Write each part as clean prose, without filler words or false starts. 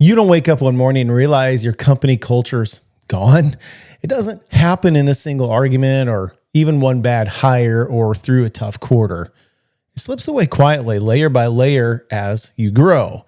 You don't wake up one morning and realize your company culture's gone. It doesn't happen in a single argument or even one bad hire or through a tough quarter. It slips away quietly, layer by layer, as you grow.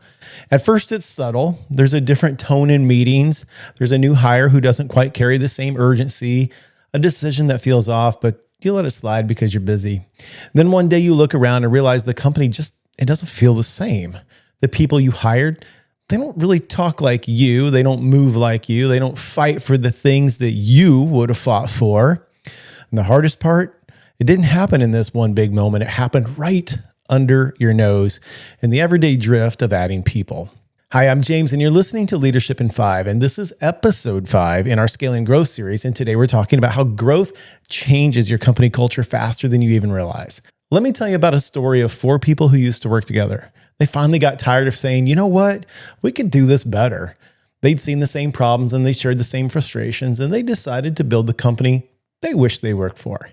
At first, it's subtle. There's a different tone in meetings. There's a new hire who doesn't quite carry the same urgency, a decision that feels off, but you let it slide because you're busy. Then one day you look around and realize the company it doesn't feel the same. The people you hired, they don't really talk like you. They don't move like you. They don't fight for the things that you would have fought for. And the hardest part, it didn't happen in this one big moment. It happened right under your nose in the everyday drift of adding people. Hi, I'm James, and you're listening to Leadership in 5, and this is episode 5 in our Scaling Growth series. And today we're talking about how growth changes your company culture faster than you even realize. Let me tell you about a story of 4 people who used to work together. They finally got tired of saying, you know what, we could do this better. They'd seen the same problems and they shared the same frustrations, and they decided to build the company they wished they worked for.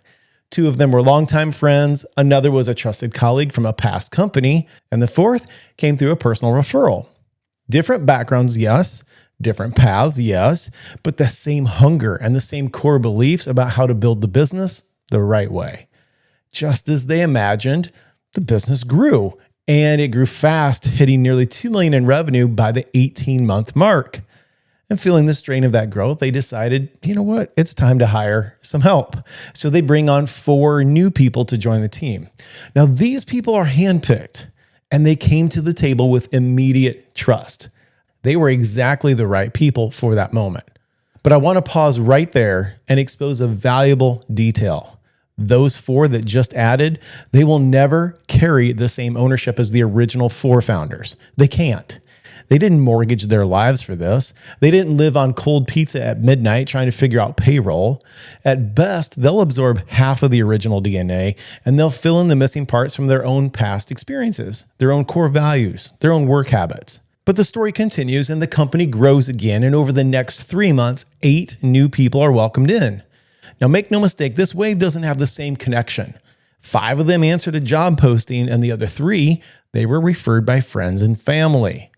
2 of them were longtime friends. Another was a trusted colleague from a past company. And the 4th came through a personal referral. Different backgrounds, yes. Different paths, yes. But the same hunger and the same core beliefs about how to build the business the right way. Just as they imagined, the business grew. And it grew fast, hitting nearly $2 million in revenue by the 18-month mark. And feeling the strain of that growth, they decided, you know what, it's time to hire some help. So they bring on 4 new people to join the team. Now, these people are handpicked, and they came to the table with immediate trust. They were exactly the right people for that moment. But I want to pause right there and expose a valuable detail. Those 4 that just added, they will never carry the same ownership as the original 4 founders. They can't. They didn't mortgage their lives for this. They didn't live on cold pizza at midnight trying to figure out payroll. At best, they'll absorb half of the original DNA, and they'll fill in the missing parts from their own past experiences, their own core values, their own work habits. But the story continues, and the company grows again, and over the next 3 months, 8 new people are welcomed in. Now, make no mistake, this wave doesn't have the same connection. 5 of them answered a job posting, and the other 3, they were referred by friends and family.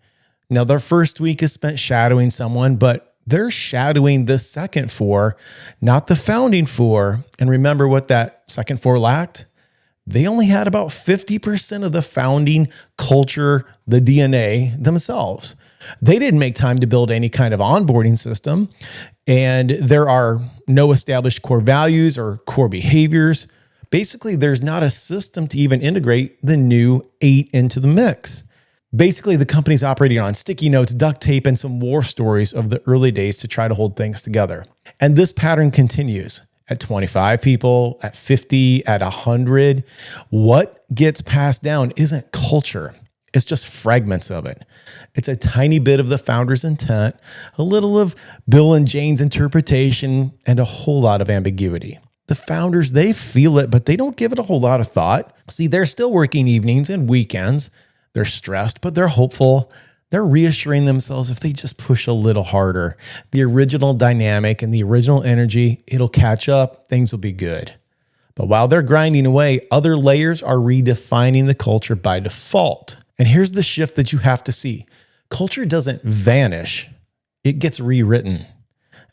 Now, their first week is spent shadowing someone, but they're shadowing the second 4, not the founding 4. And remember what that second 4 lacked? They only had about 50% of the founding culture, the DNA themselves. They didn't make time to build any kind of onboarding system, and there are no established core values or core behaviors. Basically, there's not a system to even integrate the new 8 into the mix. Basically, the company's operating on sticky notes, duct tape, and some war stories of the early days to try to hold things together. And this pattern continues at 25 people, at 50, at 100. What gets passed down isn't culture. It's just fragments of it. It's a tiny bit of the founder's intent, a little of Bill and Jane's interpretation, and a whole lot of ambiguity. The founders, they feel it, but they don't give it a whole lot of thought. See, they're still working evenings and weekends. They're stressed, but they're hopeful. They're reassuring themselves if they just push a little harder. The original dynamic and the original energy, it'll catch up. Things will be good. But while they're grinding away, other layers are redefining the culture by default. And here's the shift that you have to see. Culture doesn't vanish. It gets rewritten.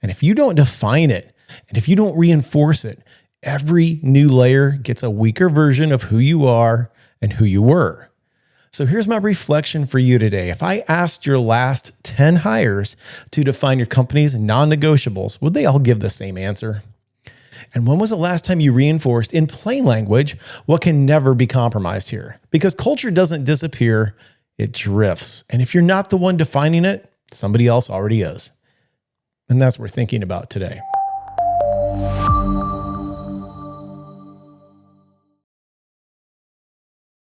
And if you don't define it, and if you don't reinforce it, every new layer gets a weaker version of who you are and who you were. So here's my reflection for you today. If I asked your last 10 hires to define your company's non-negotiables, would they all give the same answer? And when was the last time you reinforced in plain language what can never be compromised here? Because culture doesn't disappear, it drifts. And if you're not the one defining it, somebody else already is. And that's what we're thinking about today.